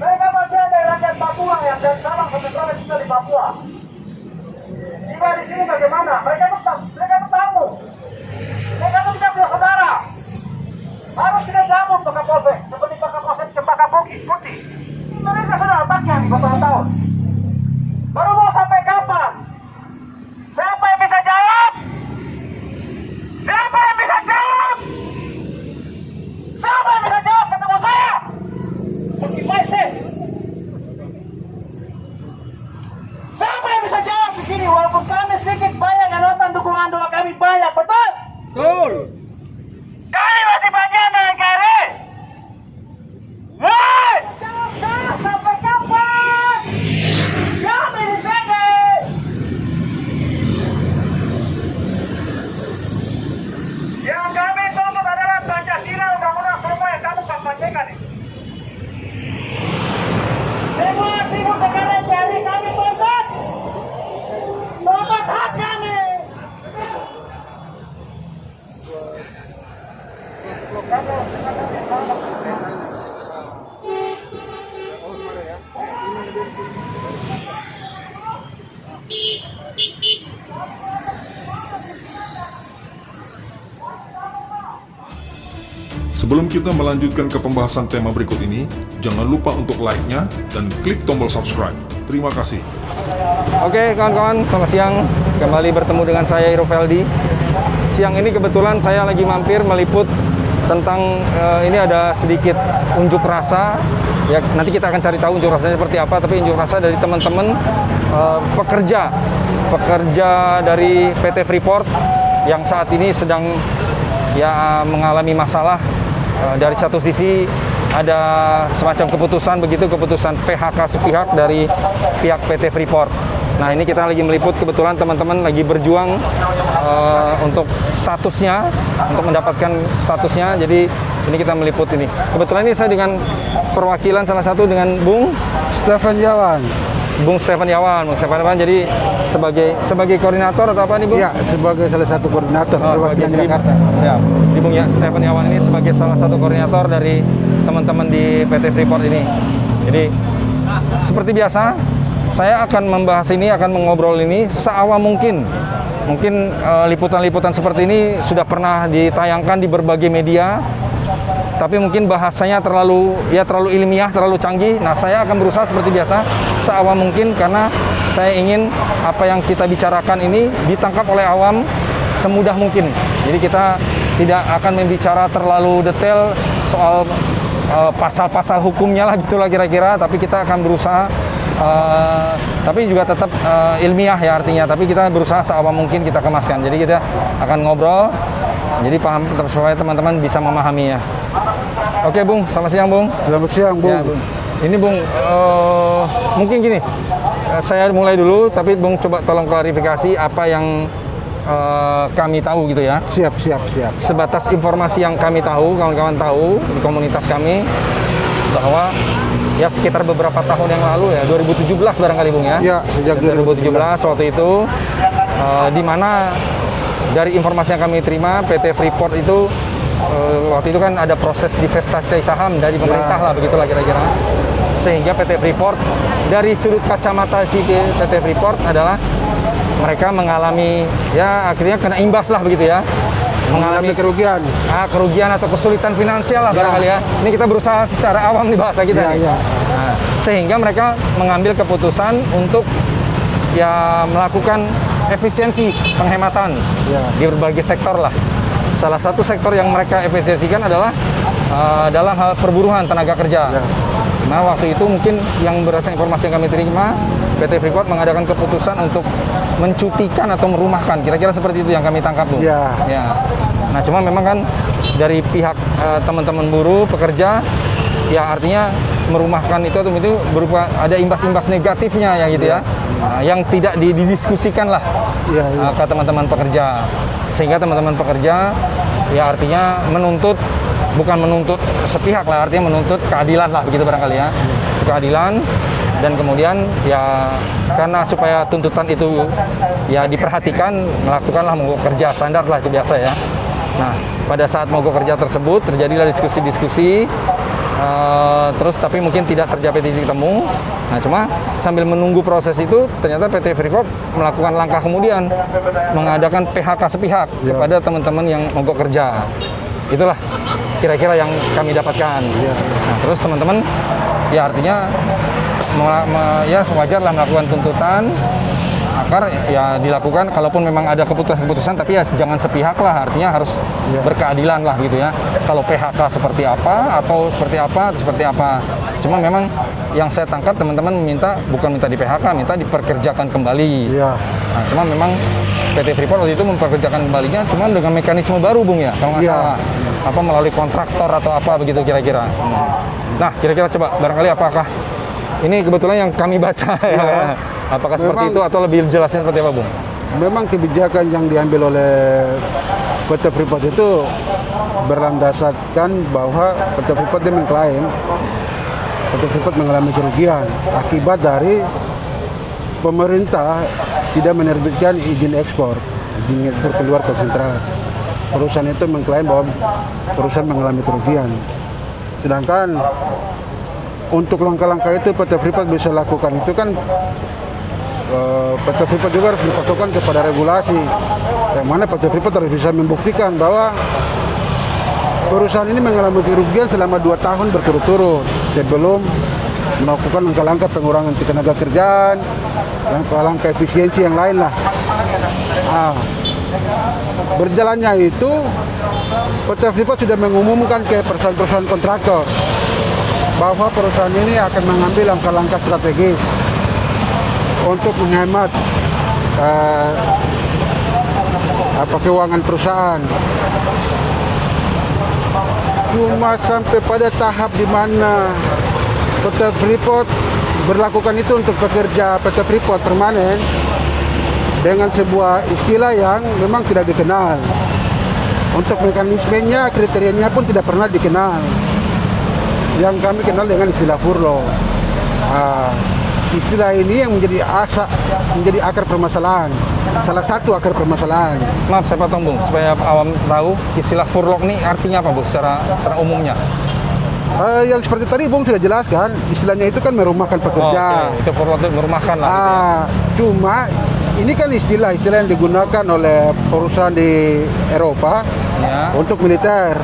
Mereka bagian dari rakyat Papua yang dan Sabang sampai Merauke tinggal di Papua. Tiba di sini bagaimana? Mereka tamu. Mereka tidak punya saudara. Harus kita jamun Pak Kapolsek, seperti Pak Kapolsek Cempaka Putih. Mereka sudah letaknya di beberapa tahun. Baru mau sampai kapan? Siapa yang bisa jawab? Siapa yang bisa jawab? Siapa yang bisa jawab ketemu saya? Mungkin Maise. Siapa yang bisa jawab di sini? Walaupun kami sedikit banyak yang nonton dukungan doa kami banyak, betul? Betul. Kami masih bagian dari KRI. Woi! Jawab sampai kapan? Kami di sini. Yang kami tuntut adalah Pancasila, undang-undang semua yang kamu kampanyekan ini. Semua atribut negara NKRI kami tuntut. Tuntut hak kami. Sebelum kita melanjutkan ke pembahasan tema berikut ini, jangan lupa untuk like-nya dan klik tombol subscribe. Terima kasih. Oke kawan-kawan, selamat siang. Kembali bertemu dengan saya Iroveldi. Siang ini kebetulan saya lagi mampir meliput tentang ini ada sedikit unjuk rasa. Ya, nanti kita akan cari tahu unjuk rasanya seperti apa. Tapi unjuk rasa dari teman-teman pekerja dari PT Freeport yang saat ini sedang mengalami masalah. Dari satu sisi ada semacam keputusan PHK sepihak dari pihak PT Freeport. Nah, ini kita lagi meliput, kebetulan teman-teman lagi berjuang untuk statusnya, untuk mendapatkan statusnya. Jadi ini kita meliput ini. Kebetulan ini saya dengan perwakilan salah satu dengan Bung Stefan Yawan. Bung Stefan Yawan. Jadi sebagai koordinator atau apa nih, Bung? Ya, sebagai salah satu koordinator sebagai Jakarta. Siap. Di Bung ya, Stefan Yawan ini sebagai salah satu koordinator dari teman-teman di PT Freeport ini. Jadi seperti biasa, saya akan membahas ini, akan mengobrol ini seawam mungkin. Mungkin liputan-liputan seperti ini sudah pernah ditayangkan di berbagai media, tapi mungkin bahasanya terlalu ilmiah, terlalu canggih. Nah, saya akan berusaha seperti biasa seawam mungkin, karena saya ingin apa yang kita bicarakan ini ditangkap oleh awam semudah mungkin. Jadi kita tidak akan membicara terlalu detail soal pasal-pasal hukumnya lah gitulah kira-kira, tapi kita akan berusaha tapi juga tetap ilmiah ya artinya, tapi kita berusaha seawam mungkin kita kemaskan. Jadi kita akan ngobrol, jadi paham supaya teman-teman bisa memahaminya. Oke Bung, selamat siang Bung. Selamat siang Bung. Ya, Bung. Ini Bung, mungkin gini, saya mulai dulu, tapi Bung coba tolong klarifikasi apa yang kami tahu gitu ya. Siap. Sebatas informasi yang kami tahu, kawan-kawan tahu di komunitas kami, bahwa ya sekitar beberapa tahun yang lalu ya, 2017 barangkali Bung ya. Ya, sejak 2017 waktu itu, di mana dari informasi yang kami terima, PT Freeport itu waktu itu kan ada proses divestasi saham dari pemerintah lah, begitulah kira-kira. Sehingga PT Freeport, dari sudut kacamata si PT Freeport adalah mereka mengalami, ya akhirnya kena imbas lah begitu ya. Mengalami kerugian atau kesulitan finansial lah barangkali ya. Ini kita berusaha secara awam di bahasa kita. Ya. Nah, sehingga mereka mengambil keputusan untuk ya melakukan efisiensi penghematan di berbagai sektor lah. Salah satu sektor yang mereka efisiensikan adalah dalam hal perburuan tenaga kerja. Nah, waktu itu mungkin yang berdasarkan informasi yang kami terima, PT Freeport mengadakan keputusan untuk mencutikan atau merumahkan. Kira-kira seperti itu yang kami tangkap, Bu. Ya. Nah, cuma memang kan dari pihak teman-teman buruh, pekerja, ya artinya merumahkan itu berupa ada imbas-imbas negatifnya ya gitu ya. Nah, yang tidak didiskusikan lah ke teman-teman pekerja. Sehingga teman-teman pekerja ya artinya bukan menuntut sepihak lah, artinya menuntut keadilan lah begitu barangkali ya. Keadilan, dan kemudian ya karena supaya tuntutan itu ya diperhatikan, melakukanlah mogok kerja standar lah, itu biasa ya. Nah, pada saat mogok kerja tersebut terjadilah diskusi-diskusi, terus tapi mungkin tidak tercapai titik temu. Nah, cuma sambil menunggu proses itu, ternyata PT Freeport melakukan langkah kemudian, mengadakan PHK sepihak kepada teman-teman yang mogok kerja. Itulah kira-kira yang kami dapatkan. Nah, terus teman-teman, ya artinya ya wajarlah melakukan tuntutan agar ya dilakukan, kalaupun memang ada keputusan-keputusan, tapi ya jangan sepihak lah, artinya harus berkeadilan lah gitu ya. Kalau PHK seperti apa atau seperti apa. Cuma memang yang saya tangkap teman-teman bukan minta di PHK, minta diperkerjakan kembali. Nah, cuma memang PT Freeport waktu itu memperkerjakan kembalinya cuma dengan mekanisme baru, Bung ya, kalau nggak salah. Apa melalui kontraktor atau apa begitu kira-kira. Nah, kira-kira coba barangkali apakah ini kebetulan yang kami baca ya. Apakah seperti itu atau lebih jelasnya seperti apa, Bung? Memang kebijakan yang diambil oleh PT Freeport itu berlandaskan bahwa PT Freeport dia mengklaim PT Freeport mengalami kerugian akibat dari pemerintah tidak menerbitkan izin ekspor keluar konsentrat. Perusahaan itu mengklaim bahwa perusahaan mengalami kerugian. Sedangkan untuk langkah-langkah itu PT Freeport bisa lakukan itu kan PT Freeport juga harus dipatokan kepada regulasi, yang mana PT Freeport harus bisa membuktikan bahwa perusahaan ini mengalami kerugian selama 2 tahun berturut-turut sebelum melakukan langkah-langkah pengurangan tenaga kerjaan, langkah-langkah efisiensi yang lain lah. Berjalannya itu, PT Freeport sudah mengumumkan ke perusahaan-perusahaan kontraktor bahwa perusahaan ini akan mengambil langkah-langkah strategis untuk menghemat keuangan perusahaan. Cuma sampai pada tahap di mana PT Freeport berlakukan itu untuk pekerja PT Freeport permanen dengan sebuah istilah yang memang tidak dikenal. Untuk mekanismenya, kriterianya pun tidak pernah dikenal. Yang kami kenal dengan istilah furlough. Istilah ini yang menjadi akar permasalahan. Salah satu akar permasalahan. Maaf, saya potong, Bung, supaya awam tahu istilah furlough ini artinya apa, Bu, secara umumnya? Yang seperti tadi Bung sudah jelaskan, istilahnya itu kan merumahkan pekerja. Itu furlough itu merumahkan lah. Gitu ya. Cuma ini kan istilah yang digunakan oleh perusahaan di Eropa untuk militer.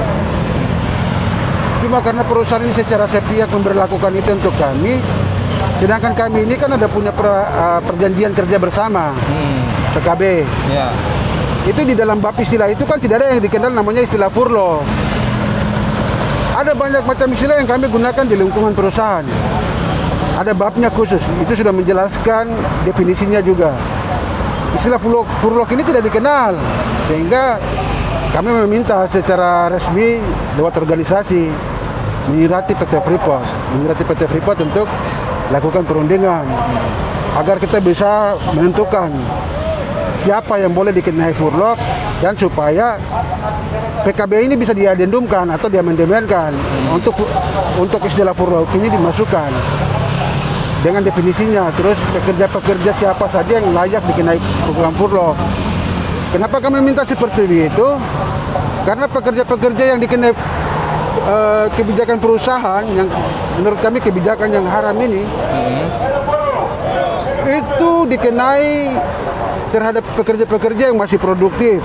Cuma karena perusahaan ini secara sepihak memberlakukan itu untuk kami, sedangkan kami ini kan ada punya perjanjian kerja bersama, PKB. Itu di dalam bab istilah itu kan tidak ada yang dikenal namanya istilah furlough. Ada banyak macam istilah yang kami gunakan di lingkungan perusahaan. Ada babnya khusus, itu sudah menjelaskan definisinya juga. Istilah furlough ini tidak dikenal, sehingga kami meminta secara resmi lewat organisasi menyurati PT Freeport untuk lakukan perundingan agar kita bisa menentukan siapa yang boleh dikenai furlough dan supaya PKB ini bisa diadendumkan atau diamandemenkan untuk istilah furlough ini dimasukkan dengan definisinya. Terus pekerja-pekerja siapa saja yang layak dikenai program furlough. Kenapa kami minta seperti itu? Karena pekerja-pekerja yang dikenai kebijakan perusahaan yang menurut kami kebijakan yang haram ini itu dikenai terhadap pekerja-pekerja yang masih produktif,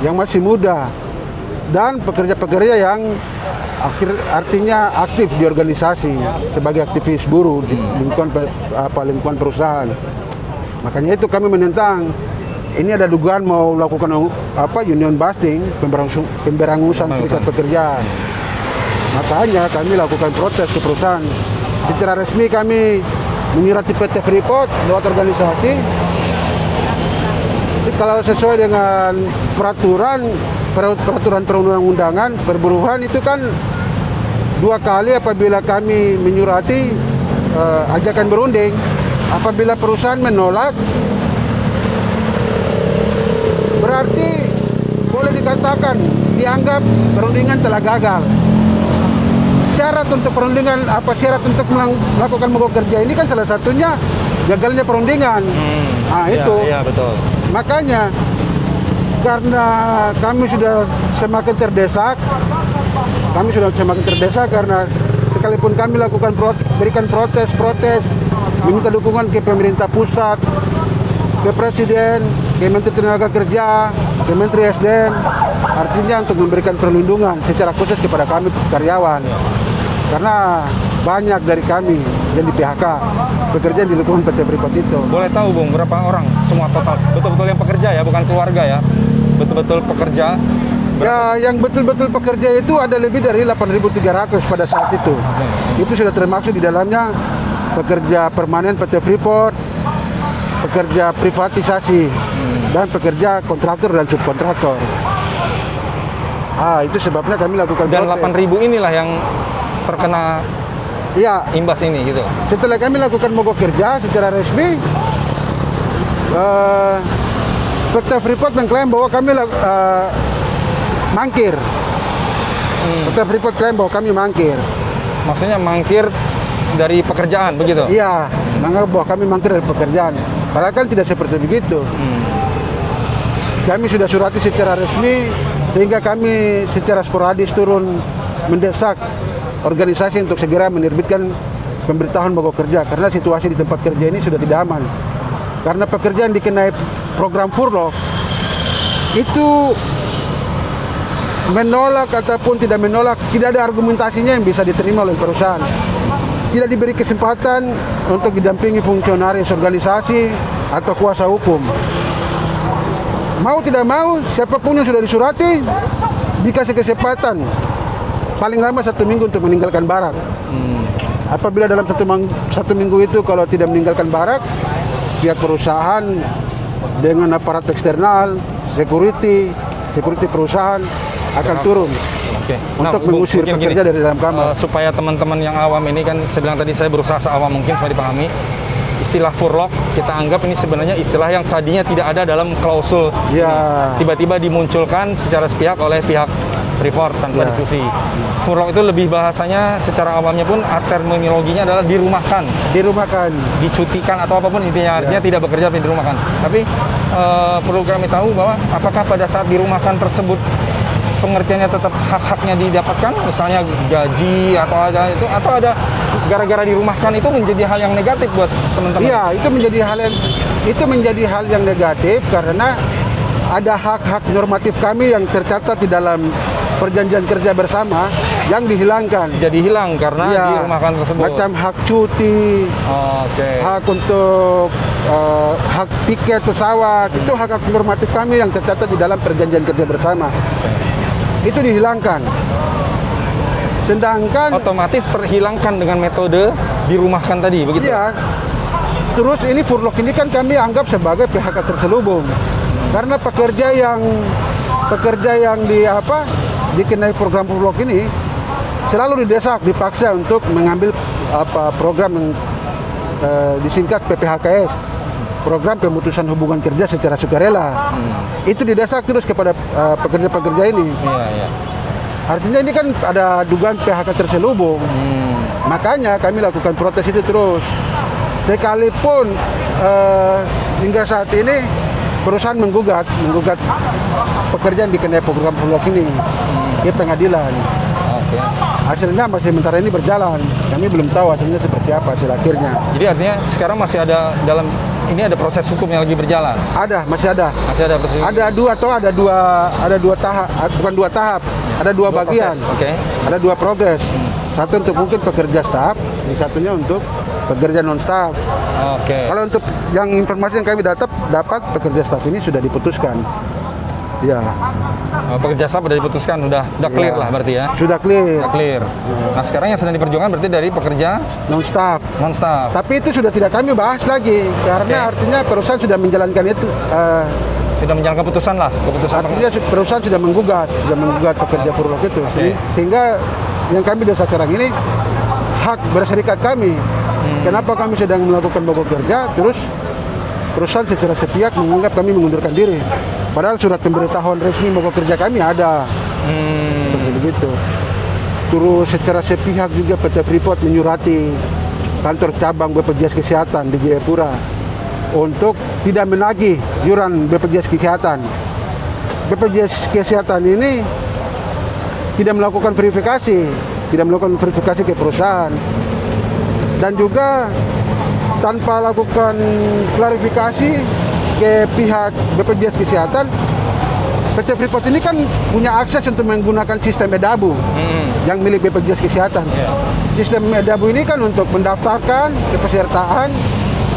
yang masih muda, dan pekerja-pekerja yang artinya aktif di organisasi sebagai aktivis buruh di lingkungan perusahaan. Makanya itu kami menentang. Ini ada dugaan mau melakukan union busting, pemberangusan serikat pekerja. Makanya kami lakukan protes ke perusahaan. Secara resmi kami menyurati PT Freeport lewat organisasi. Kalau sesuai dengan peraturan perundang-undangan perburuhan itu kan 2 kali apabila kami menyurati ajakan berunding. Apabila perusahaan menolak, berarti boleh dikatakan dianggap perundingan telah gagal. Syarat untuk perundingan, syarat untuk melakukan mogok kerja ini kan salah satunya gagalnya perundingan. Itu. Iya, betul. Makanya karena kami sudah semakin terdesak. Karena sekalipun kami lakukan berikan protes, meminta dukungan ke pemerintah pusat, ke Presiden, ke Menteri Tenaga Kerja, ke Menteri SDM, artinya untuk memberikan perlindungan secara khusus kepada kami karyawan. Karena banyak dari kami yang di PHK, pekerja di lingkungan PT Freeport itu. Boleh tahu Bung, berapa orang semua total? Betul-betul yang pekerja ya, bukan keluarga ya? Betul-betul pekerja? Ya, yang betul-betul pekerja itu ada lebih dari 8.300 pada saat itu. Itu sudah termasuk di dalamnya pekerja permanen PT Freeport, pekerja privatisasi, dan pekerja kontraktor dan subkontraktor. Itu sebabnya kami lakukan Dan protes. 8.000 inilah yang terkena Ya, imbas ini gitu. setelah kami lakukan mogok kerja secara resmi, PT Freeport mengklaim bahwa kami mangkir. PT Freeport klaim bahwa kami mangkir. Maksudnya mangkir dari pekerjaan begitu? Iya, menganggap bahwa kami mangkir dari pekerjaan. Padahal kan tidak seperti begitu. Kami sudah surati secara resmi, sehingga kami secara sporadis turun mendesak organisasi untuk segera menerbitkan pemberitahuan mogok kerja, karena situasi di tempat kerja ini sudah tidak aman. Karena pekerjaan dikenai program furlough itu menolak ataupun tidak menolak, tidak ada argumentasinya yang bisa diterima oleh perusahaan. Tidak diberi kesempatan untuk didampingi fungsionaris organisasi atau kuasa hukum. Mau tidak mau, siapapun yang sudah disurati dikasih kesempatan paling lama 1 minggu untuk meninggalkan barak. Apabila dalam satu minggu itu kalau tidak meninggalkan barak, pihak perusahaan dengan aparat eksternal, security perusahaan akan turun Oke. untuk Bung, mengusir mungkin pekerja dari dalam kamar. supaya teman-teman yang awam ini kan, saya bilang tadi saya berusaha seawam mungkin supaya dipahami. Istilah furlough kita anggap ini sebenarnya istilah yang tadinya tidak ada dalam klausul. Ya. Tiba-tiba dimunculkan secara sepihak oleh pihak Freeport tanpa diskusi. Furlough itu lebih bahasanya secara awamnya pun terminologinya adalah dirumahkan, Dirumahkan. dicutikan atau apapun intinya, artinya tidak bekerja tapi dirumahkan. Tapi perlu kami tahu bahwa apakah pada saat dirumahkan tersebut pengertiannya tetap hak-haknya didapatkan, misalnya gaji atau ada gara-gara dirumahkan itu menjadi hal yang negatif buat teman-teman. Iya, itu menjadi hal yang negatif karena ada hak-hak normatif kami yang tercatat di dalam perjanjian kerja bersama yang dihilangkan. Jadi hilang karena Iya, dirumahkan tersebut. macam hak cuti, Oke. hak untuk hak tiket pesawat, itu hak-hak normatif kami yang tercatat di dalam perjanjian kerja bersama. Itu dihilangkan. Sedangkan Otomatis terhilangkan dengan metode dirumahkan tadi, begitu? iya. Terus ini furlough ini kan kami anggap sebagai PHK terselubung. Karena pekerja yang dikenai program furlough ini selalu didesak, dipaksa untuk mengambil program yang disingkat PPHKS, program pemutusan hubungan kerja secara sukarela. Itu didesak terus kepada pekerja-pekerja ini. Iya, iya. Artinya ini kan ada dugaan PHK terselubung. Makanya kami lakukan protes itu terus. Sekalipun hingga saat ini perusahaan menggugat pekerjaan dikenai program furlough ini ke pengadilan. Oke. Hasilnya masih sementara ini berjalan. Kami belum tahu hasilnya seperti apa hasil akhirnya. Jadi artinya sekarang masih ada ada proses hukum yang lagi berjalan. Masih ada. Masih ada proses. Ada dua tahap, bukan dua tahap, ada dua bagian. proses, oke. Ada dua progres. Satu untuk mungkin pekerja staff, yang satunya untuk pekerja non staff. Oke. Kalau untuk yang informasi yang kami dapat pekerja staff ini sudah diputuskan. Ya, Pekerja staff sudah diputuskan, udah clear lah berarti ya. sudah clear. Udah clear. Nah, sekarang yang sedang diperjuangkan berarti dari pekerja Non staff. non staff. Tapi itu sudah tidak kami bahas lagi karena Oke. artinya perusahaan sudah menjalankan itu. Sudah menjalankan keputusan lah, keputusan Artinya perusahaan sudah menggugat pekerja furlough itu. Oke. Sehingga yang kami desak sekarang ini hak berserikat kami. Kenapa kami sedang melakukan mogok kerja, terus perusahaan secara sepihak menganggap kami mengundurkan diri. Padahal surat pemberitahuan resmi mogok kerja kami ada. Seperti begitu. Terus secara sepihak juga PT Freeport menyurati kantor cabang BPJS Kesehatan di Jayapura untuk tidak menagih iuran BPJS Kesehatan. BPJS Kesehatan ini tidak melakukan verifikasi ke perusahaan, dan juga tanpa lakukan klarifikasi ke pihak BPJS Kesehatan. PT Freeport ini kan punya akses untuk menggunakan sistem eDabu yang milik BPJS Kesehatan. Sistem eDabu ini kan untuk mendaftarkan kepesertaan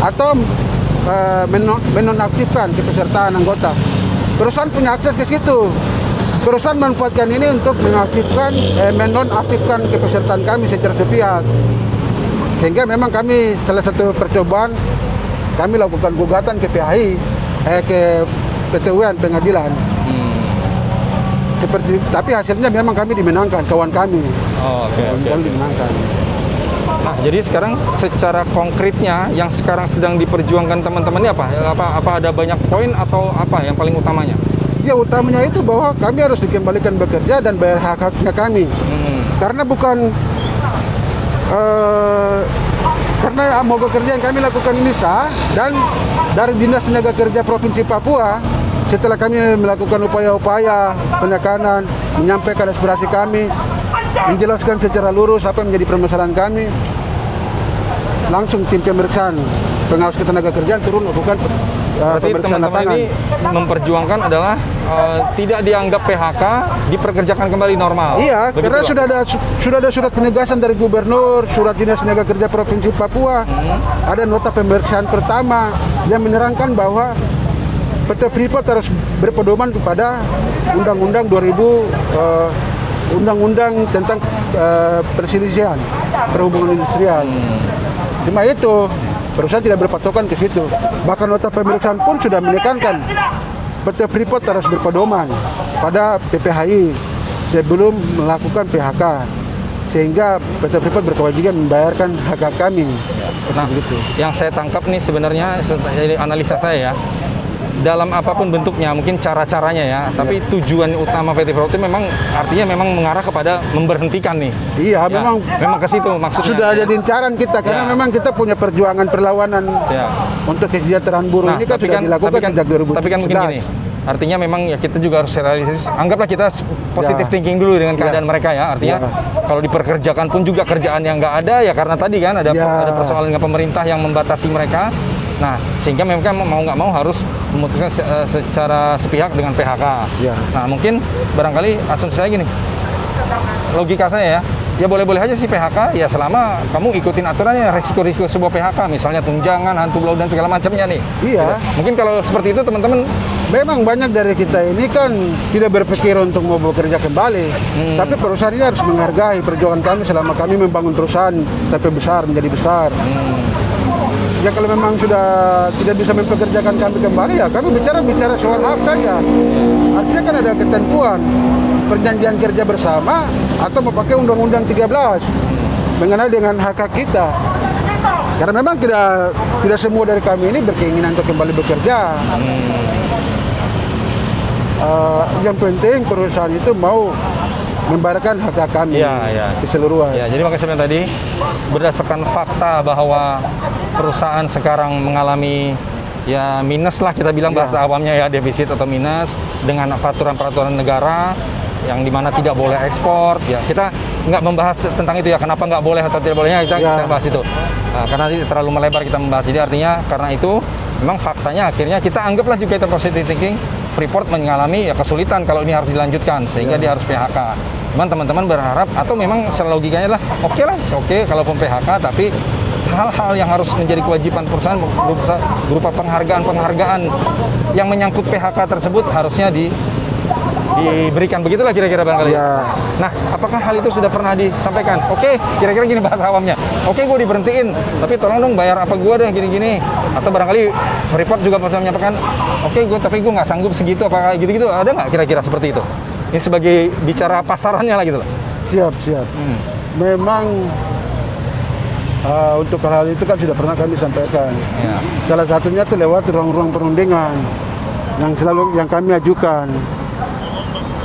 atau menonaktifkan kepesertaan anggota. Perusahaan punya akses ke situ. Perusahaan memanfaatkan ini untuk menonaktifkan kepesertaan kami secara sepihak. Sehingga memang kami salah satu percobaan kami lakukan gugatan ke PHI, ke PT UN pengadilan. Tapi hasilnya memang kami dimenangkan, kawan kami. Kami dimenangkan. Nah, jadi sekarang secara konkretnya yang sekarang sedang diperjuangkan teman-teman ini apa? Apa ada banyak poin atau apa yang paling utamanya? Ya, utamanya itu bahwa kami harus dikembalikan bekerja dan bayar hak-haknya kami. Karena bukan karena mogok kerja yang kami lakukan ini sah, dan dari Dinas Tenaga Kerja Provinsi Papua, setelah kami melakukan upaya-upaya penekanan, menyampaikan aspirasi kami, menjelaskan secara lurus apa yang menjadi permasalahan kami, langsung tim pemeriksaan pengawas ketenaga kerjaan turun melakukan berarti pemeriksaan teman-teman lapangan. ini memperjuangkan adalah tidak dianggap PHK, dipekerjakan kembali normal. Iya, Begitu, karena Pak? sudah ada surat penegasan dari Gubernur, surat Dinas Tenaga Kerja Provinsi Papua, ada nota pemeriksaan pertama yang menerangkan bahwa PT Freeport harus berpedoman kepada Undang-Undang 2000, Undang-Undang tentang perselisihan perhubungan industrial. Cuma itu, perusahaan tidak berpatokan ke situ. Bahkan nota pemeriksaan pun sudah menekankan PT Freeport harus berpedoman pada PPHI sebelum melakukan PHK, sehingga PT Freeport berkewajiban membayarkan hak kami. Nah, yang saya tangkap nih sebenarnya dari analisa saya ya, dalam apapun bentuknya, mungkin cara-caranya ya, tapi tujuan utama PT Freeport itu memang artinya memang mengarah kepada memberhentikan nih. Iya, Ya, memang ke situ maksudnya. sudah ada incaran kita, karena Ya. memang kita punya perjuangan perlawanan Ya. untuk kesejahteraan buruh ini kan sudah dilakukan sejak 2011. Tapi kan mungkin gini, artinya memang ya kita juga harus realistis. Anggaplah kita positive Ya. thinking dulu dengan keadaan Ya. mereka ya. Artinya kalau diperkerjakan pun juga kerjaan yang nggak ada ya, karena tadi kan ada Ya. persoalan dengan pemerintah yang membatasi mereka. Nah, sehingga mereka mau nggak mau harus memutuskan secara sepihak dengan PHK. Ya. Nah, mungkin barangkali asumsi saya gini, logika saya ya boleh-boleh aja sih PHK ya selama kamu ikutin aturannya, resiko-resiko sebuah PHK, misalnya tunjangan, hantu blau dan segala macamnya nih. Iya. Mungkin kalau seperti itu teman-teman, Memang banyak dari kita ini kan tidak berpikir untuk mau bekerja kembali. Tapi perusahaan ini harus menghargai perjuangan kami selama kami membangun perusahaan sampai besar, menjadi besar. Ya kalau memang sudah tidak bisa mempekerjakan kami kembali, ya kami bicara soal hak saja. Artinya kan ada ketentuan perjanjian kerja bersama atau memakai Undang-Undang 13 mengenai dengan hak-hak kita. Karena memang tidak semua dari kami ini berkeinginan untuk kembali bekerja. Yang penting perusahaan itu mau membayarkan hak kami keseluruhan. Ya, jadi makanya sebenarnya tadi berdasarkan fakta bahwa perusahaan sekarang mengalami ya minus lah, kita bilang bahasa awamnya ya, defisit atau minus dengan peraturan-peraturan negara yang dimana tidak boleh ekspor. Ya, kita nggak membahas tentang itu ya, kenapa nggak boleh atau tidak bolehnya kita bahas itu. Nah, karena nanti terlalu melebar kita membahas. Jadi artinya karena itu memang faktanya akhirnya kita anggaplah juga itu positive thinking. Freeport mengalami ya kesulitan kalau ini harus dilanjutkan sehingga dia harus PHK. Cuman teman-teman berharap atau memang secara logikanya adalah oke kalaupun PHK, tapi hal-hal yang harus menjadi kewajiban perusahaan berupa penghargaan yang menyangkut PHK tersebut harusnya diberikan, begitulah kira-kira barangkali. Nah, apakah hal itu sudah pernah disampaikan? Oke, kira-kira gini bahasa awamnya. Oke, gue diberhentiin, tapi tolong dong bayar apa gue deh gini-gini. Atau barangkali Freeport juga pernah menyampaikan, tapi gue nggak sanggup segitu, apa gitu-gitu. Ada nggak kira-kira seperti itu? Ini sebagai bicara pasarannya lah gitu loh. Siap. Memang untuk hal itu kan sudah pernah kami sampaikan. Salah satunya itu lewat ruang-ruang perundingan yang kami ajukan.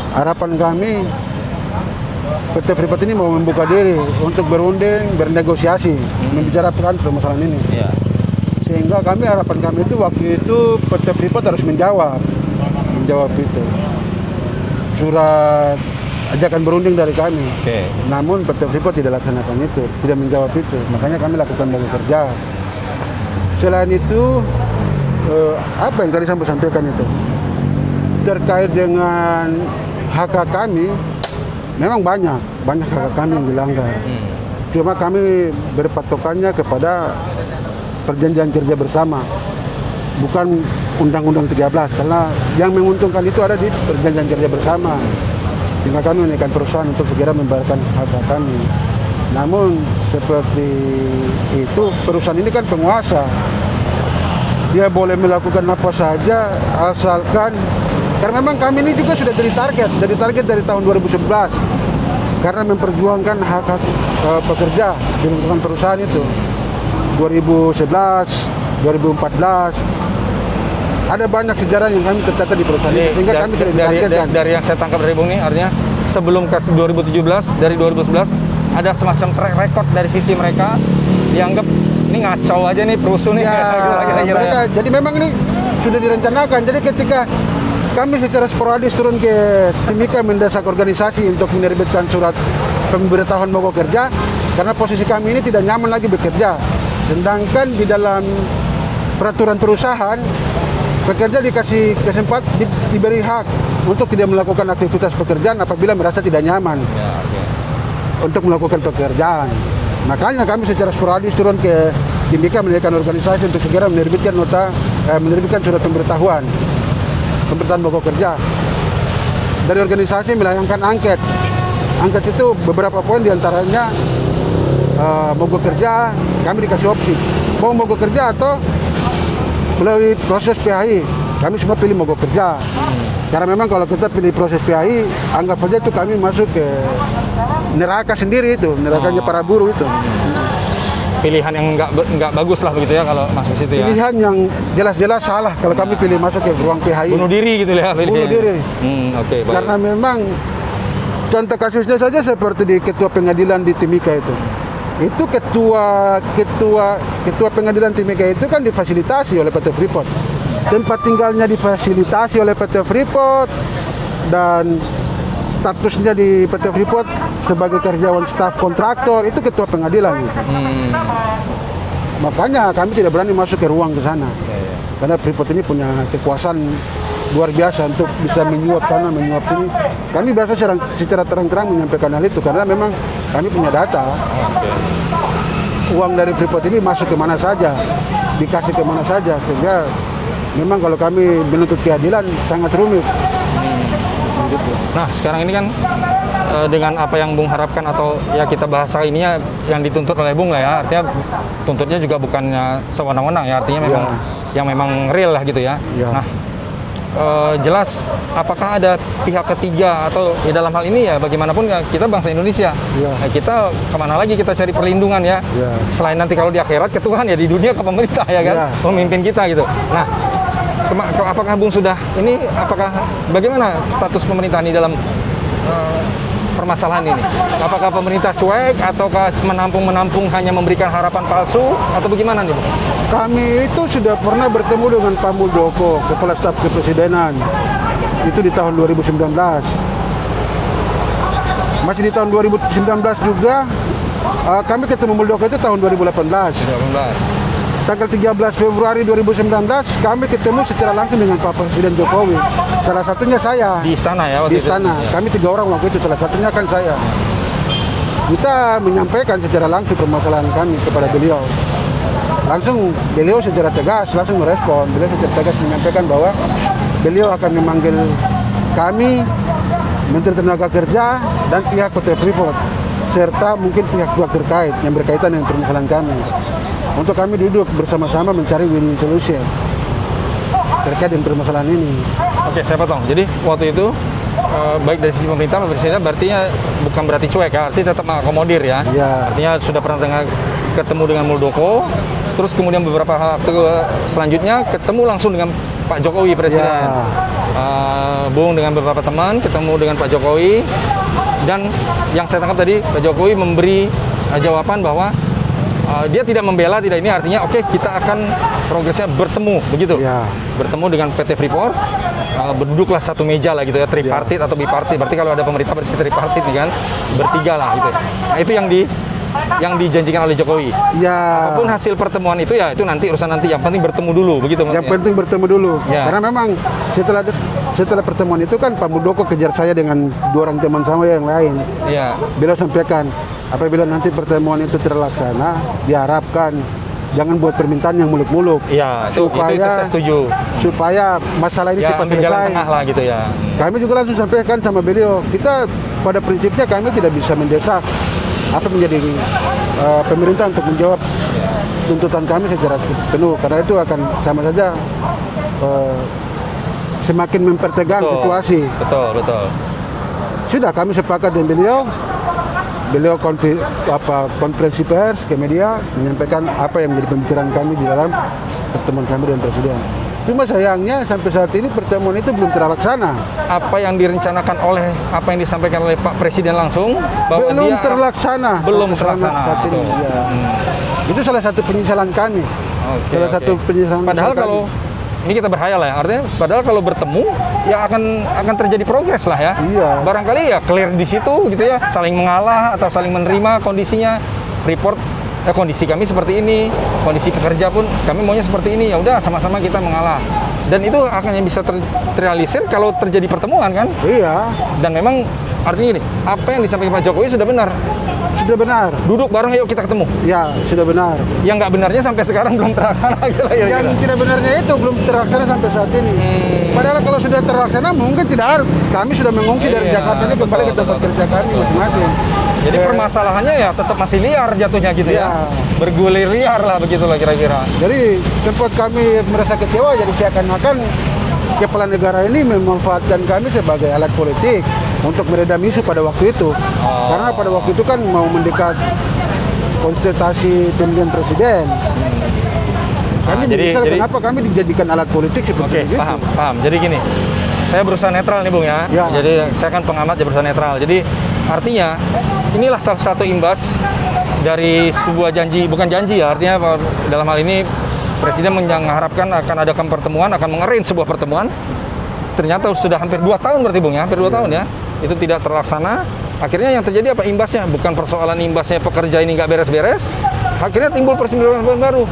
Harapan kami PT Freeport ini mau membuka diri untuk berunding, bernegosiasi, membicarakan permasalahan ini. Sehingga harapan kami itu waktu itu PT Freeport harus menjawab itu. surat ajakan berunding dari kami. Oke. Namun PT Freeport tidak laksanakan itu, tidak menjawab itu. Makanya kami lakukan mogok kerja. Selain itu, apa yang tadi saya sampaikan itu terkait dengan hak kami, memang banyak hak kami yang dilanggar. Cuma kami berpatokannya kepada perjanjian kerja bersama, bukan Undang-Undang 13, karena yang menguntungkan itu ada di perjanjian kerja bersama. Sehingga kami menekan perusahaan untuk segera membayarkan hak kami. Namun seperti itu, perusahaan ini kan penguasa. Dia boleh melakukan apa saja asalkan, karena memang kami ini juga sudah dari target dari tahun 2011. Karena memperjuangkan hak-hak pekerja di lingkungan perusahaan itu. 2011, 2014, ada banyak sejarah yang kami tercatat di perusahaan ini, sehingga kami tidak ditargetkan. Dari yang saya tangkap dari Bung nih, artinya sebelum ke 2017, dari 2011 ada semacam track record dari sisi mereka dianggap ini ngacau aja nih perusuh nih. Mereka, jadi memang ini sudah direncanakan. Jadi ketika kami secara sporadis turun ke Timika mendesak organisasi untuk menerbitkan surat pemberitahuan mogok kerja, karena posisi kami ini tidak nyaman lagi bekerja. Sedangkan di dalam peraturan perusahaan, pekerja dikasih diberi hak untuk tidak melakukan aktivitas pekerjaan apabila merasa tidak nyaman untuk melakukan pekerjaan. Makanya kami secara sporadis turun ke Timika mendirikan organisasi untuk segera menerbitkan menerbitkan surat pemberitahuan mogok kerja. Dari organisasi melayangkan angket. Angket itu beberapa poin diantaranya mogok kerja, kami dikasih opsi mau mogok kerja atau melalui proses PHI. Kami semua pilih mogok kerja. Karena memang kalau kita pilih proses PHI, anggap saja itu kami masuk ke neraka sendiri itu, nerakanya para buruh itu. Pilihan yang nggak bagus lah begitu ya kalau masuk situ ya. Pilihan yang jelas-jelas salah kalau kami pilih masuk ke ruang PHI. Bunuh diri gitu ya. Bunuh diri. Oke, baik. Karena memang contoh kasusnya saja seperti di ketua pengadilan di Timika itu. Itu ketua pengadilan Timika itu kan difasilitasi oleh PT Freeport. Tempat tinggalnya difasilitasi oleh PT Freeport dan statusnya di PT Freeport sebagai karyawan staf kontraktor, itu ketua pengadilan gitu. Makanya kami tidak berani masuk ke ruang ke sana. Karena Freeport ini punya kekuasaan luar biasa untuk bisa menyuap sana, menyuap ini. Kami biasa secara terang-terang menyampaikan hal itu karena memang kami punya data. Uang dari Freeport ini masuk ke mana saja, dikasih ke mana saja, sehingga memang kalau kami menuntut keadilan sangat rumit. Nah, sekarang ini kan dengan apa yang Bung harapkan atau ya kita bahasa ini ya yang dituntut oleh Bung lah ya, artinya tuntutnya juga bukannya sewenang-wenang ya, artinya memang yang memang real lah gitu ya. Nah, jelas apakah ada pihak ketiga atau ya dalam hal ini ya bagaimanapun ya, kita bangsa Indonesia, kita kemana lagi kita cari perlindungan ya, selain nanti kalau di akhirat ke Tuhan ya di dunia ke pemerintah ya kan, pemimpin kita gitu. Nah, apakah Bung sudah ini, apakah bagaimana status pemerintah ini dalam permasalahan ini? Apakah pemerintah cuek ataukah menampung hanya memberikan harapan palsu atau bagaimana nih, Bung? Kami itu sudah pernah bertemu dengan Pak Muldoko, Kepala Staf Kepresidenan. Itu di tahun 2019. Masih di tahun 2019 juga kami ketemu Muldoko itu tahun 2018. Tanggal 13 Februari 2019 kami ketemu secara langsung dengan Pak Presiden Jokowi. Salah satunya saya. Di istana ya waktu di istana. itu? Kami 3 orang waktu itu, salah satunya kan saya. Kita menyampaikan secara langsung permasalahan kami kepada beliau. Langsung beliau secara tegas langsung merespon. Beliau secara tegas menyampaikan bahwa beliau akan memanggil kami, Menteri Tenaga Kerja dan pihak PT Freeport, serta mungkin pihak-pihak terkait yang berkaitan dengan permasalahan kami, untuk kami duduk bersama-sama mencari win-win solution terkait dengan permasalahan ini. Oke, saya potong. Jadi waktu itu baik dari sisi pemerintah, Presiden bukan berarti cuek ya, artinya tetap mengakomodir ya. Artinya sudah pernah ketemu dengan Muldoko, terus kemudian beberapa waktu selanjutnya ketemu langsung dengan Pak Jokowi Presiden. Bung dengan beberapa teman ketemu dengan Pak Jokowi, dan yang saya tangkap tadi Pak Jokowi memberi jawaban bahwa dia tidak membela, tidak ini artinya oke, kita akan progresnya bertemu begitu. Ya. Bertemu dengan PT Freeport, berduduklah satu meja lah gitu ya, tripartit atau bipartit. Berarti kalau ada pemerintah berarti tripartit nih kan, bertiga lah gitu. Nah, itu yang dijanjikan oleh Jokowi. Ya. Apapun hasil pertemuan itu ya itu nanti urusan nanti, yang penting bertemu dulu begitu Yang maksudnya. penting bertemu dulu. Ya. Karena memang setelah pertemuan itu kan Pak Muldoko kejar saya dengan 2 orang teman saya yang lain. Iya. Beliau sampaikan, apabila nanti pertemuan itu terlaksana, diharapkan jangan buat permintaan yang muluk-muluk. Iya, itu saya setuju. Supaya masalah ini Ya, cepat ambil jalan selesai. tengah lah gitu ya. Kami juga langsung sampaikan sama beliau, kita pada prinsipnya kami tidak bisa mendesak apa menjadi pemerintah untuk menjawab tuntutan kami secara penuh, karena itu akan sama saja semakin mempertegang situasi. Betul. Sudah kami sepakat dengan beliau konferensi pers ke media menyampaikan apa yang menjadi pembicaraan kami di dalam pertemuan kami dengan Presiden. Cuma sayangnya sampai saat ini pertemuan itu belum terlaksana. Apa yang direncanakan oleh apa yang disampaikan oleh Pak Presiden langsung bahwa Belum dia terlaksana. belum Sampai terlaksana. saat ini. Betul. Ya. Itu salah satu penyesalan kami. Oke, Salah satu penyesalan. Padahal kami. kalau ini kita berhayal ya, artinya padahal kalau bertemu ya akan terjadi progres lah ya. Iya. Barangkali ya clear di situ gitu ya, saling mengalah atau saling menerima kondisinya. Report kondisi kami seperti ini, kondisi pekerja pun kami maunya seperti ini. Ya udah sama-sama kita mengalah. Dan itu akan yang bisa terrealisir kalau terjadi pertemuan kan? Iya, Dan memang artinya ini, apa yang disampaikan Pak Jokowi sudah benar. sudah benar. Duduk bareng yuk kita ketemu. Ya, sudah benar. Yang nggak benarnya sampai sekarang belum terlaksana kira-kira. Yang tidak benarnya itu belum terlaksana sampai saat ini. Padahal kalau sudah terlaksana mungkin tidak harus. Kami sudah mengungsi dari Iya, Jakarta ini kembali ke tempat kerja kami masing-masing. Jadi permasalahannya ya tetap masih liar jatuhnya gitu ya. Ya. Bergulir liar lah begitulah kira-kira. Jadi tempat kami merasa kecewa, jadi seakan-akan kepala negara ini memanfaatkan kami sebagai alat politik untuk meredam isu pada waktu itu. Karena pada waktu itu kan mau mendekat konsultasi pemilihan presiden. Kami jadi kenapa kami dijadikan alat politik oke, seperti itu? paham. Jadi gini, saya berusaha netral nih Bung ya. Ya. Jadi saya kan pengamat ya berusaha netral. Jadi artinya inilah salah satu imbas dari sebuah janji, bukan janji ya, artinya dalam hal ini Presiden mengharapkan akan adakan pertemuan, akan mengarrange sebuah pertemuan. Ternyata sudah hampir 2 tahun berarti Bung ya, hampir 2 tahun ya. Itu tidak terlaksana. Akhirnya yang terjadi apa imbasnya? Bukan persoalan imbasnya pekerja ini nggak beres-beres. Akhirnya timbul persimpangan baru.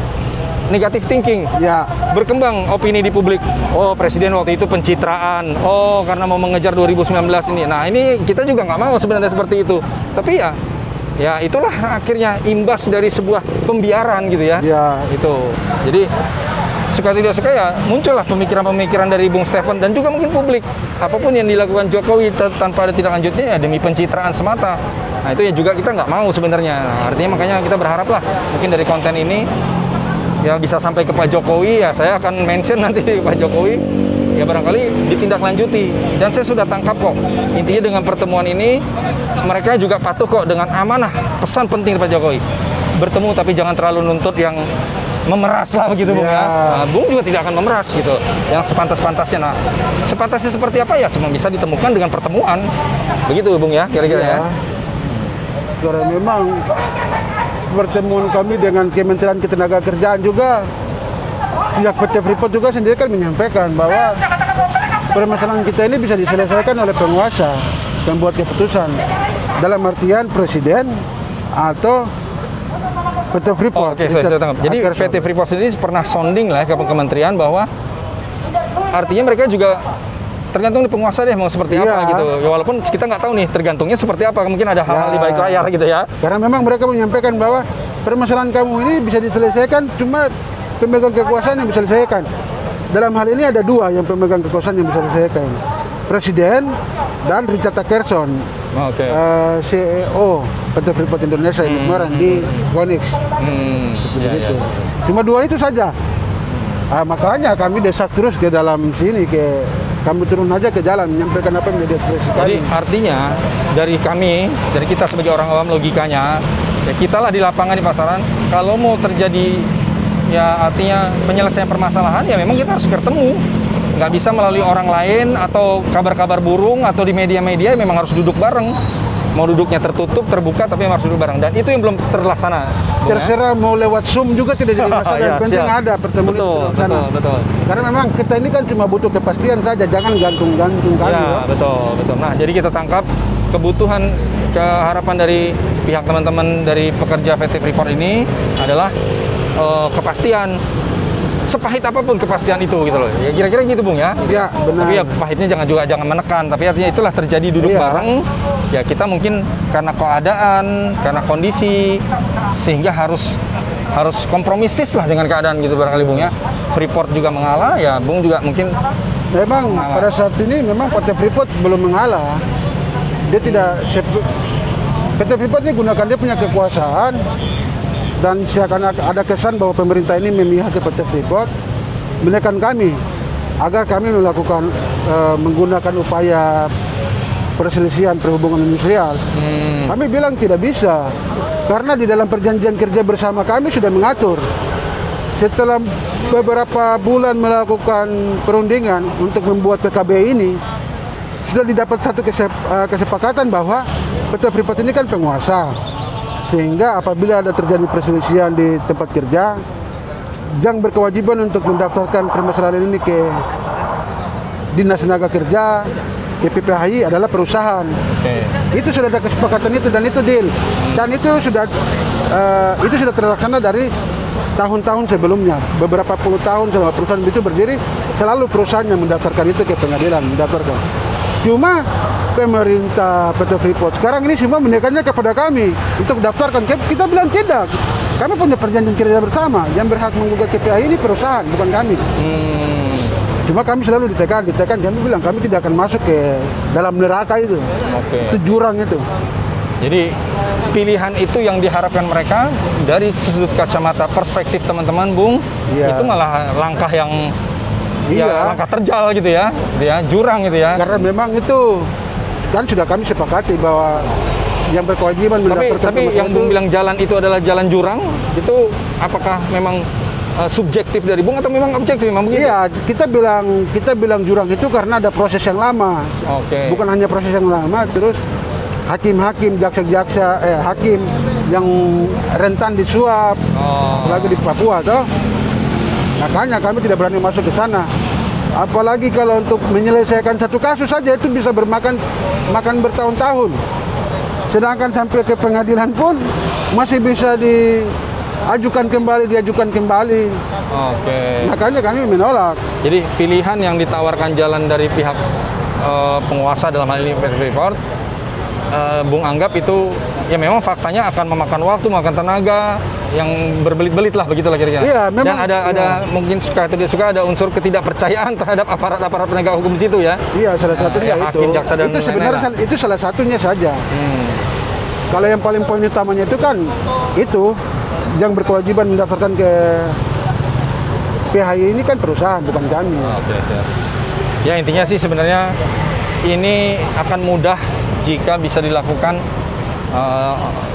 Negatif thinking. Ya, Berkembang opini di publik. Oh, Presiden waktu itu pencitraan. Oh, karena mau mengejar 2019 ini. Nah, ini kita juga nggak mau sebenarnya seperti itu. Tapi ya itulah akhirnya imbas dari sebuah pembiaran gitu ya. ya. Itu. Jadi suka tidak suka ya muncullah pemikiran-pemikiran dari Bung Stephen dan juga mungkin publik. Apapun yang dilakukan Jokowi tanpa ada tindak lanjutnya ya demi pencitraan semata. Nah, itu ya juga kita nggak mau sebenarnya. Nah, artinya makanya kita berharap lah mungkin dari konten ini ya bisa sampai ke Pak Jokowi, ya saya akan mention nanti Pak Jokowi, ya barangkali ditindaklanjuti. Dan saya sudah tangkap kok, intinya dengan pertemuan ini mereka juga patuh kok dengan amanah pesan penting Pak Jokowi. Bertemu tapi jangan terlalu nuntut yang memeras lah begitu Bung ya. Nah, Bung juga tidak akan memeras gitu, yang sepantas-pantasnya. Nah, sepantasnya seperti apa ya cuma bisa ditemukan dengan pertemuan. Begitu Bung ya, kira-kira ya. Karena memang pertemuan kami dengan Kementerian Ketenagakerjaan juga, pihak PT Freeport juga sendiri kan menyampaikan bahwa permasalahan kita ini bisa diselesaikan oleh penguasa yang buat keputusan, dalam artian presiden atau PT Freeport. Oke, saya tangkap. Jadi PT Freeport sendiri pernah sounding lah ke kementerian bahwa artinya mereka juga tergantung di penguasa deh mau seperti apa gitu. Ya, walaupun kita nggak tahu nih tergantungnya seperti apa. Mungkin ada hal-hal di balik layar gitu ya. Karena memang mereka menyampaikan bahwa permasalahan kamu ini bisa diselesaikan cuma pemegang kekuasaan yang bisa diselesaikan. Dalam hal ini ada 2 yang pemegang kekuasaan yang bisa diselesaikan. Presiden dan Richard Takkerson, CEO PT Freeport Indonesia yang kemarin di Phoenix. Begitu. Cuma 2 itu saja. Makanya kami desak terus ke dalam sini, kami turun aja ke jalan menyampaikan apa yang menjadi ekspresi kami. Jadi artinya dari kita sebagai orang awam logikanya, ya kita lah di lapangan di pasaran, kalau mau terjadi ya artinya penyelesaian permasalahan ya memang kita harus ketemu. Nggak bisa melalui orang lain atau kabar-kabar burung atau di media-media, memang harus duduk bareng. Mau duduknya tertutup, terbuka, tapi harus duduk bareng. Dan itu yang belum terlaksana. Bung, ya? terserah mau lewat Zoom juga tidak jadi masalah. Ya, Yang penting siap. ada pertemuan Betul, itu di sana. betul. Karena memang kita ini kan cuma butuh kepastian saja, jangan gantung-gantung kami. Ya, betul. Nah, jadi kita tangkap kebutuhan, keharapan dari pihak teman-teman dari pekerja PT Freeport ini adalah kepastian. Sepahit apapun kepastian itu gitu loh. Ya kira-kira gitu Bung ya. Ya, benar. Tapi ya pahitnya jangan menekan, tapi artinya itulah terjadi duduk Iya. bareng. Ya kita mungkin karena keadaan, karena kondisi sehingga harus kompromistis lah dengan keadaan gitu barangkali Bung ya. Freeport juga mengalah, ya Bung juga mungkin Memang pada saat ini memang PT Freeport belum mengalah. Dia tidak PT Freeport ini gunakan dia punya kekuasaan dan seakan ada kesan bahwa pemerintah ini memihak ke PT Freeport, menekan kami agar kami melakukan menggunakan upaya perselisihan perhubungan industrial. Kami bilang tidak bisa karena di dalam perjanjian kerja bersama kami sudah mengatur setelah beberapa bulan melakukan perundingan untuk membuat PKB ini, sudah didapat satu kesepakatan bahwa PT Freeport ini kan penguasa, sehingga apabila ada terjadi perselisihan di tempat kerja, yang berkewajiban untuk mendaftarkan permasalahan ini ke Dinas Tenaga Kerja, ke PPHI adalah perusahaan. Itu sudah ada kesepakatan itu dan itu deal, dan itu sudah terlaksana dari tahun-tahun sebelumnya. Beberapa puluh tahun selama perusahaan itu berdiri, selalu perusahaan yang mendaftarkan itu ke pengadilan, mendaftarkan. Cuma pemerintah PT Freeport sekarang ini semua menekannya kepada kami untuk daftarkan. Kita bilang tidak. Kami punya perjanjian kerja bersama. Yang berhak menggugat KPI ini perusahaan, bukan kami. Cuma kami selalu ditekan. Kami bilang kami tidak akan masuk ke dalam neraka itu. Itu jurang itu. Jadi pilihan itu yang diharapkan mereka dari sudut kacamata perspektif teman-teman Bung, itu malah langkah yang langkah terjal gitu ya, jurang gitu ya. Karena memang itu kan sudah kami sepakati bahwa yang berkewajiban mendaftarkan. Tapi yang Bung bilang jalan itu adalah jalan jurang, itu apakah memang subjektif dari Bung atau memang objektif memang begitu? Iya, kita bilang jurang itu karena ada proses yang lama. Bukan hanya proses yang lama, terus hakim-hakim, jaksa-jaksa, hakim yang rentan disuap, apalagi di Papua toh. Makanya kami tidak berani masuk ke sana. Apalagi kalau untuk menyelesaikan satu kasus saja itu bisa makan bertahun-tahun. Sedangkan sampai ke pengadilan pun masih bisa diajukan kembali. Makanya kami menolak. Jadi pilihan yang ditawarkan jalan dari pihak penguasa dalam hal ini PT Freeport, Bung anggap itu ya memang faktanya akan memakan waktu, memakan tenaga yang berbelit-belit lah begitulah kira-kira. Iya, memang, dan ada mungkin suka atau tidak suka ada unsur ketidakpercayaan terhadap aparat penegak hukum di situ ya. Iya, salah satunya itu. Hakim, jaksa dan itu sebenarnya itu salah satunya saja. Kalau yang paling poin utamanya itu kan itu yang berkewajiban mendaftarkan ke PHI ini kan perusahaan, bukan kami. Siap. Ya intinya sih sebenarnya ini akan mudah jika bisa dilakukan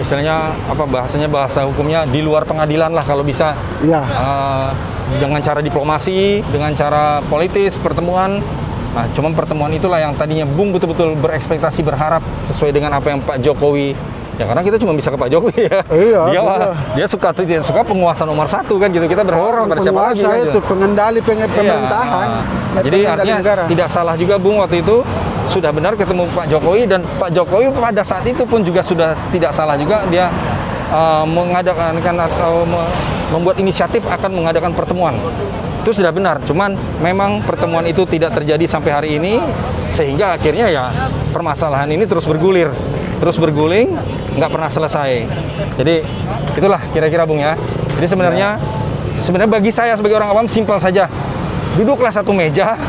istilahnya bahasa hukumnya di luar pengadilan lah kalau bisa. Dengan cara diplomasi, dengan cara politis, pertemuan. Nah, cuma pertemuan itulah yang tadinya Bung betul-betul berekspektasi, berharap sesuai dengan apa yang Pak Jokowi. Ya karena kita cuma bisa ke Pak Jokowi ya. Dia suka atau tidak suka penguasa nomor 1 kan gitu. Kita berharap pada siapa lagi kan itu pengendali pemerintahan. Jadi artinya negara. Tidak salah juga Bung waktu itu sudah benar ketemu Pak Jokowi, dan Pak Jokowi pada saat itu pun juga sudah tidak salah juga dia mengadakan atau membuat inisiatif akan mengadakan pertemuan. Itu sudah benar, cuman memang pertemuan itu tidak terjadi sampai hari ini sehingga akhirnya ya permasalahan ini terus berguling, nggak pernah selesai. Jadi itulah kira-kira Bung ya. Jadi sebenarnya bagi saya sebagai orang awam simpel saja. Duduklah satu meja.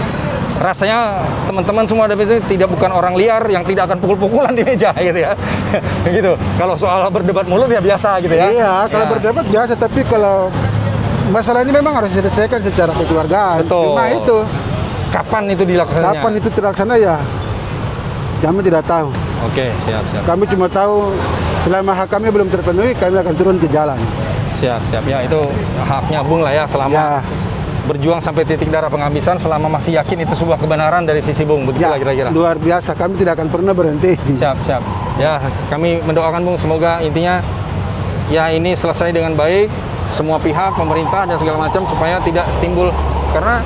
Rasanya teman-teman semua bukan orang liar yang tidak akan pukul-pukulan di meja gitu ya. Begitu. Kalau soal berdebat mulut ya biasa gitu ya. Iya, kalau berdebat biasa, tapi kalau masalah ini memang harus diselesaikan secara kekeluargaan. Betul. Cuma itu kapan itu dilaksanakannya? Kapan itu terlaksana ya? Kami tidak tahu. Oke, siap. Kami cuma tahu selama hak kami belum terpenuhi, kami akan turun ke jalan. Siap. Ya itu haknya Bung lah ya selama berjuang sampai titik darah penghabisan, selama masih yakin itu sebuah kebenaran dari sisi Bung, begitulah kira-kira. Luar biasa, kami tidak akan pernah berhenti. Siap. Ya, kami mendoakan Bung semoga intinya ya ini selesai dengan baik, semua pihak, pemerintah dan segala macam, supaya tidak timbul, karena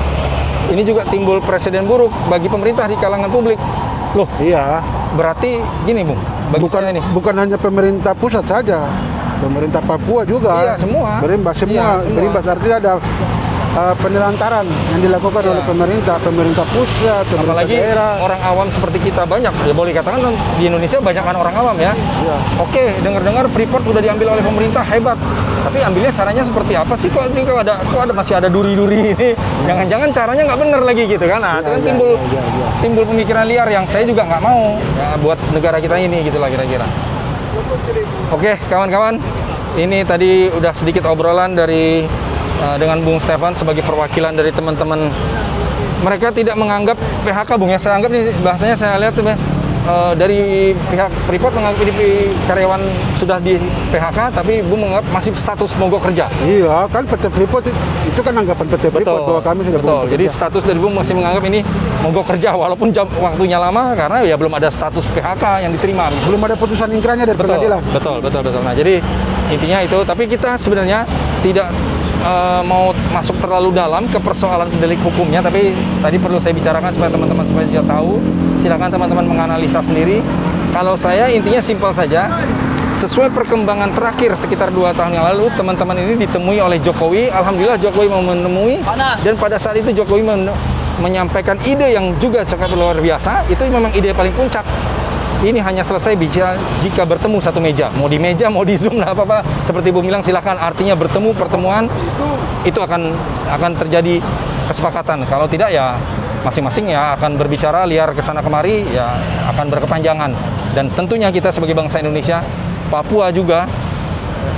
ini juga timbul presiden buruk bagi pemerintah di kalangan publik. Loh, Iya. berarti gini Bung, bagi saya ini. Bukan hanya pemerintah pusat saja, pemerintah Papua juga. Iya, semua. Berimbas Iya, semua. semua. Berimbas artinya ada penelantaran yang dilakukan Iya. oleh pemerintah pusat, pemerintah Apalagi daerah. orang awam seperti kita banyak, ya boleh katakan di Indonesia banyakkan orang awam ya. Iya. Oke, dengar-dengar Freeport udah diambil oleh pemerintah, hebat. Tapi ambilnya caranya seperti apa sih? Kok masih ada duri-duri ini? Jangan-jangan caranya nggak bener lagi gitu kan? Nah, itu kan timbul pemikiran liar yang saya juga nggak mau ya, buat negara kita ini gitulah kira-kira. Oke, kawan-kawan, ini tadi udah sedikit obrolan dari dengan Bung Stefan sebagai perwakilan dari teman-teman. Mereka tidak menganggap PHK, Bung ya. Saya anggap ini bahasanya, saya lihat dari pihak Freeport menganggap ini karyawan sudah di PHK, tapi Bung menganggap masih status mogok kerja. Iya, kan PT Freeport itu kan anggapan PT Freeport bahwa kami sudah betul. mogok Jadi kerja. status dari Bung masih menganggap ini mogok kerja, walaupun waktunya lama karena ya belum ada status PHK yang diterima. belum ada putusan ingkrahnya dari pengadilan. Betul. Nah, jadi intinya itu. Tapi kita sebenarnya tidak mau masuk terlalu dalam ke persoalan delik hukumnya, tapi tadi perlu saya bicarakan supaya teman-teman juga tahu. Silakan teman-teman menganalisa sendiri. Kalau saya intinya simpel saja. Sesuai perkembangan terakhir sekitar 2 tahun yang lalu, teman-teman ini ditemui oleh Jokowi. Alhamdulillah Jokowi mau menemui, dan pada saat itu Jokowi menyampaikan ide yang juga cukup luar biasa. Itu memang ide paling puncak. Ini hanya selesai jika bertemu satu meja. Mau di meja, mau di Zoom, lah apa-apa. Seperti Bung bilang, silakan. Artinya pertemuan itu akan terjadi kesepakatan. Kalau tidak ya masing-masing ya akan berbicara liar ke sana kemari, ya akan berkepanjangan. Dan tentunya kita sebagai bangsa Indonesia, Papua juga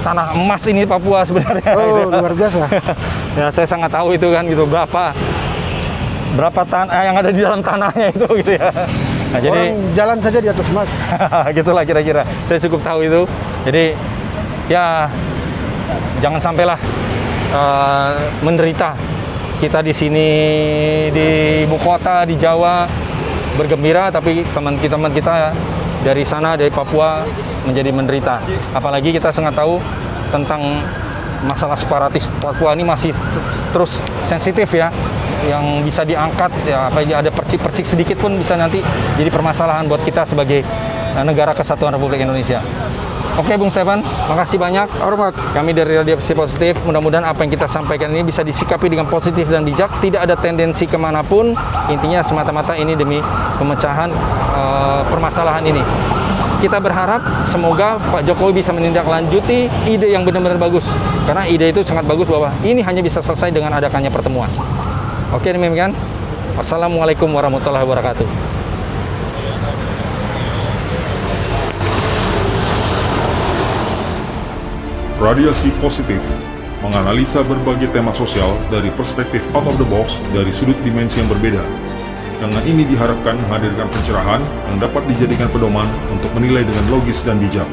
tanah emas ini Papua sebenarnya. Oh, luar biasa. Ya saya sangat tahu itu kan gitu, berapa tanah yang ada di dalam tanahnya itu gitu ya. Nah, jadi Orang jalan saja di atas emas. gitulah kira-kira. Saya cukup tahu itu. Jadi ya jangan sampailah menderita. Kita di sini di ibu kota di Jawa bergembira, tapi teman-teman kita dari sana dari Papua menjadi menderita. Apalagi kita sangat tahu tentang masalah separatis Papua ini masih terus sensitif ya, yang bisa diangkat ya, apa ada percik-percik sedikit pun bisa nanti jadi permasalahan buat kita sebagai negara kesatuan Republik Indonesia. Oke Bung Stefan, makasih banyak. Hormat. Kami dari Radio Positif, mudah-mudahan apa yang kita sampaikan ini bisa disikapi dengan positif dan bijak, tidak ada tendensi kemanapun. Intinya semata-mata ini demi pemecahan permasalahan ini. Kita berharap semoga Pak Jokowi bisa menindaklanjuti ide yang benar-benar bagus, karena ide itu sangat bagus bahwa ini hanya bisa selesai dengan adakannya pertemuan. Oke, demikian. Wassalamualaikum warahmatullahi wabarakatuh. Radiasi Positif menganalisa berbagai tema sosial dari perspektif out of the box dari sudut dimensi yang berbeda. Dengan ini diharapkan menghadirkan pencerahan yang dapat dijadikan pedoman untuk menilai dengan logis dan bijak.